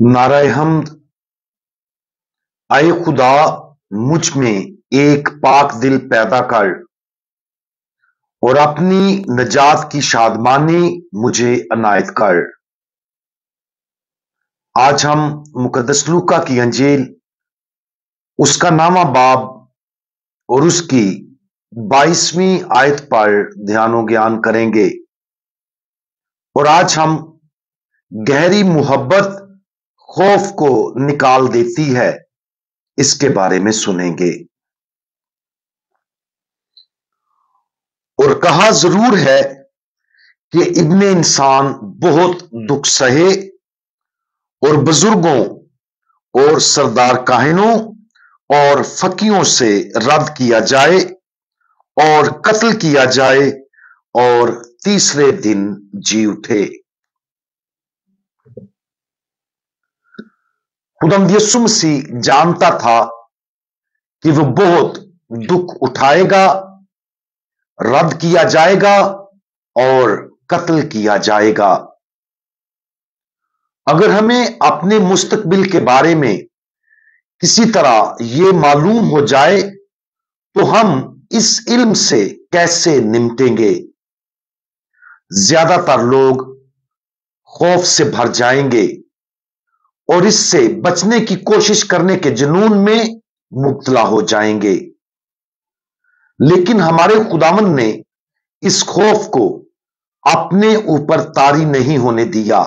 नाराए हमद। आए खुदा, मुझ में एक पाक दिल पैदा कर और अपनी नजात की शादमानी मुझे अनायत कर। आज हम मुकद्दस लूका की अंजील, उसका नामा बाब और उसकी 22वीं आयत पर ध्यानो ज्ञान करेंगे। और आज हम गहरी मोहब्बत खौफ को निकाल देती है, इसके बारे में सुनेंगे। और कहा जरूर है कि इब्ने इंसान बहुत दुख सहे और बुजुर्गों और सरदार काहिनों और फकीयों से रद्द किया जाए और कत्ल किया जाए और तीसरे दिन जी उठे। खुदावंद यीशु मसीह जानता था कि वो बहुत दुख उठाएगा, रद्द किया जाएगा और कत्ल किया जाएगा। अगर हमें अपने मुस्तकबिल के बारे में किसी तरह यह मालूम हो जाए तो हम इस इल्म से कैसे निपटेंगे? ज्यादातर लोग खौफ से भर जाएंगे और इससे बचने की कोशिश करने के जुनून में मुब्तला हो जाएंगे। लेकिन हमारे खुदावंद ने इस खौफ को अपने ऊपर तारी नहीं होने दिया।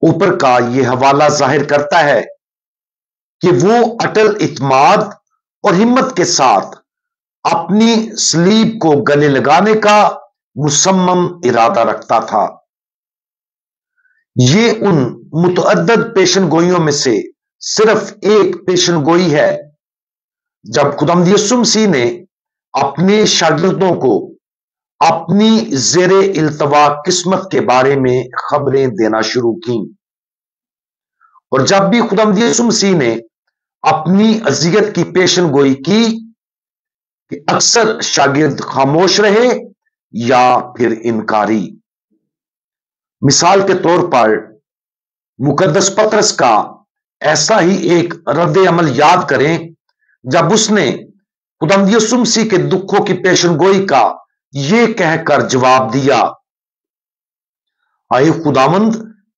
ऊपर का यह हवाला जाहिर करता है कि वो अटल इत्माद और हिम्मत के साथ अपनी सलीब को गले लगाने का मुसम्मम इरादा रखता था। ये उन मुतअद्दद पेशनगोइयों में से सिर्फ एक पेशनगोई है जब खुदावंद यीशु मसीह ने अपने शागिर्दों को अपनी ज़ेरे इल्तवा किस्मत के बारे में खबरें देना शुरू की। और जब भी खुदावंद यीशु मसीह ने अपनी अज़ियत की पेशनगोई की कि अक्सर शागिर्द खामोश रहे या फिर इनकारी। मिसाल के तौर पर मुकद्दस पतरस का ऐसा ही एक रद्द अमल याद करें जब उसने खुदावंद यीशु मसीह के दुखों की पेशनगोई का ये कहकर जवाब दिया, आए खुदावंद,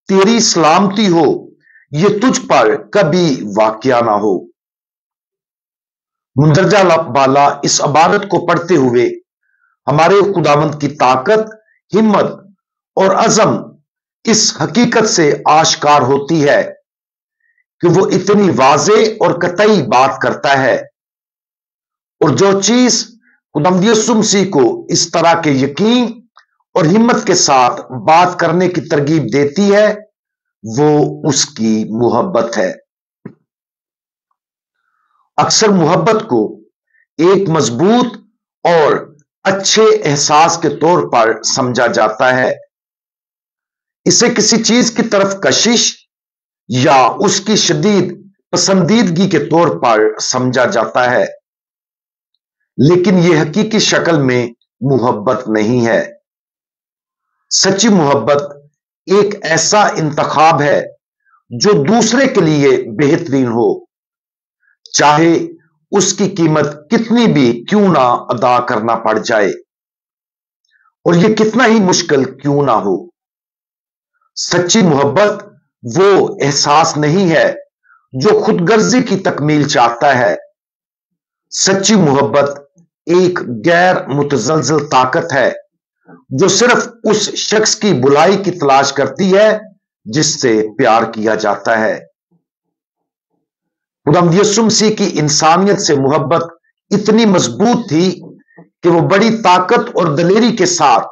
तेरी सलामती हो, ये तुझ पर कभी वाकया ना हो। मुंदरजा वाला इस इबारत को पढ़ते हुए हमारे खुदावंद की ताकत, हिम्मत और अज़म इस हकीकत से आश्कार होती है कि वो इतनी वाज़े और कतई बात करता है। और जो चीज खुदावंद यीशु मसीह को इस तरह के यकीन और हिम्मत के साथ बात करने की तरगीब देती है, वो उसकी मोहब्बत है। अक्सर मोहब्बत को एक मजबूत और अच्छे एहसास के तौर पर समझा जाता है। इसे किसी चीज की तरफ कशिश या उसकी शदीद पसंदीदगी के तौर पर समझा जाता है, लेकिन यह हकीकी शक्ल में मोहब्बत नहीं है। सच्ची मोहब्बत एक ऐसा इंतखाब है जो दूसरे के लिए बेहतरीन हो, चाहे उसकी कीमत कितनी भी क्यों ना अदा करना पड़ जाए और यह कितना ही मुश्किल क्यों ना हो। सच्ची मोहब्बत वो एहसास नहीं है जो खुदगर्जी की तकमील चाहता है। सच्ची मोहब्बत एक गैर मुतजलजल ताकत है जो सिर्फ उस शख्स की बुलाई की तलाश करती है जिससे प्यार किया जाता है। खुदावंद यीशु मसीह की इंसानियत से मोहब्बत इतनी मजबूत थी कि वो बड़ी ताकत और दलेरी के साथ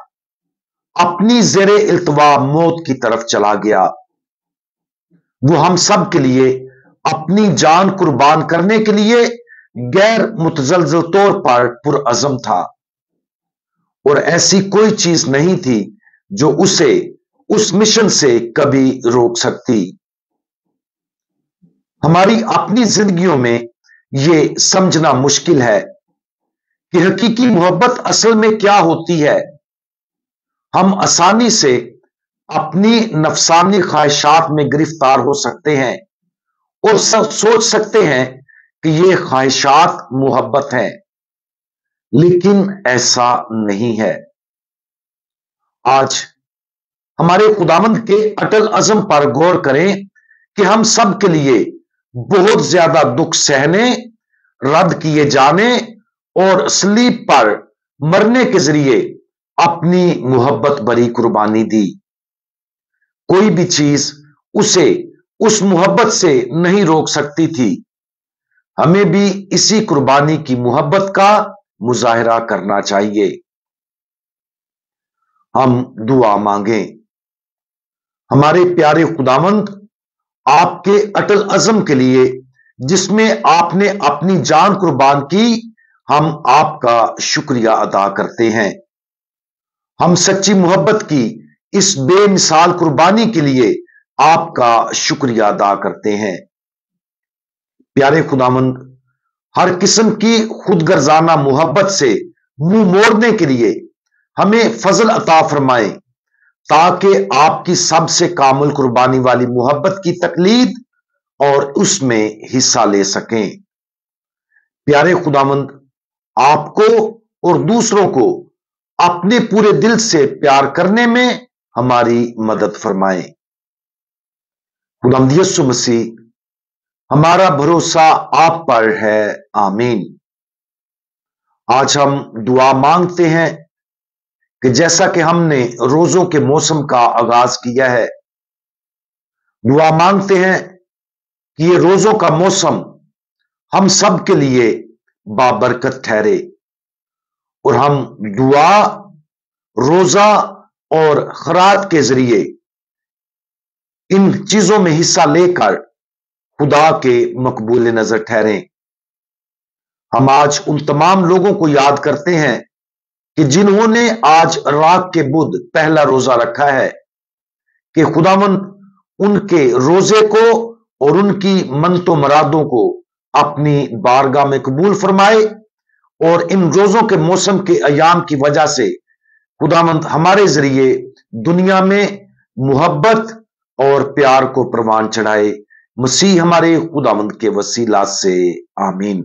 अपनी ज़ेरे इल्तवा मौत की तरफ चला गया। वो हम सब के लिए अपनी जान कुर्बान करने के लिए गैर मुतजलजल तौर पर पुरअज़म था और ऐसी कोई चीज नहीं थी जो उसे उस मिशन से कभी रोक सकती। हमारी अपनी जिंदगियों में यह समझना मुश्किल है कि हकीकी मोहब्बत असल में क्या होती है। हम आसानी से अपनी नफसानी ख्वाहिशात में गिरफ्तार हो सकते हैं और सोच सकते हैं कि ये ख्वाहिशात मोहब्बत है, लेकिन ऐसा नहीं है। आज हमारे खुदावंद के अटल अज़म पर गौर करें कि हम सब के लिए बहुत ज्यादा दुख सहने, रद्द किए जाने और सलीब पर मरने के जरिए अपनी मोहब्बत भरी कुर्बानी दी। कोई भी चीज उसे उस मोहब्बत से नहीं रोक सकती थी। हमें भी इसी कुर्बानी की मोहब्बत का मुजाहिरा करना चाहिए। हम दुआ मांगे। हमारे प्यारे खुदावंद, आपके अटल अज़म के लिए जिसमें आपने अपनी जान कुर्बान की, हम आपका शुक्रिया अदा करते हैं। हम सच्ची मोहब्बत की इस बेमिसाल कुर्बानी के लिए आपका शुक्रिया अदा करते हैं। प्यारे खुदावंद, हर किस्म की खुदगर्जाना मोहब्बत से मुंह मोड़ने के लिए हमें फजल अता फरमाए, ताकि आपकी सबसे कामिल कुर्बानी वाली मोहब्बत की तकलीद और उसमें हिस्सा ले सकें। प्यारे खुदावंद, आपको और दूसरों को अपने पूरे दिल से प्यार करने में हमारी मदद फरमाएं। खुदावंद यीशु मसीह, हमारा भरोसा आप पर है। आमीन। आज हम दुआ मांगते हैं कि जैसा कि हमने रोजों के मौसम का आगाज किया है, दुआ मांगते हैं कि ये रोजों का मौसम हम सब के लिए बाबरकत ठहरे और हम दुआ, रोजा और खैरात के जरिए इन चीजों में हिस्सा लेकर खुदा के मकबूल नजर ठहरें। हम आज उन तमाम लोगों को याद करते हैं कि जिन्होंने आज राख के बुध पहला रोजा रखा है, कि खुदावंद उनके रोजे को और उनकी मनतो मरादों को अपनी बारगाह में कबूल फरमाए और इन रोजों के मौसम के अयाम की वजह से खुदावंद हमारे जरिए दुनिया में मोहब्बत और प्यार को प्रवान चढ़ाए। मसीह हमारे खुदावंद के वसीला से। आमीन।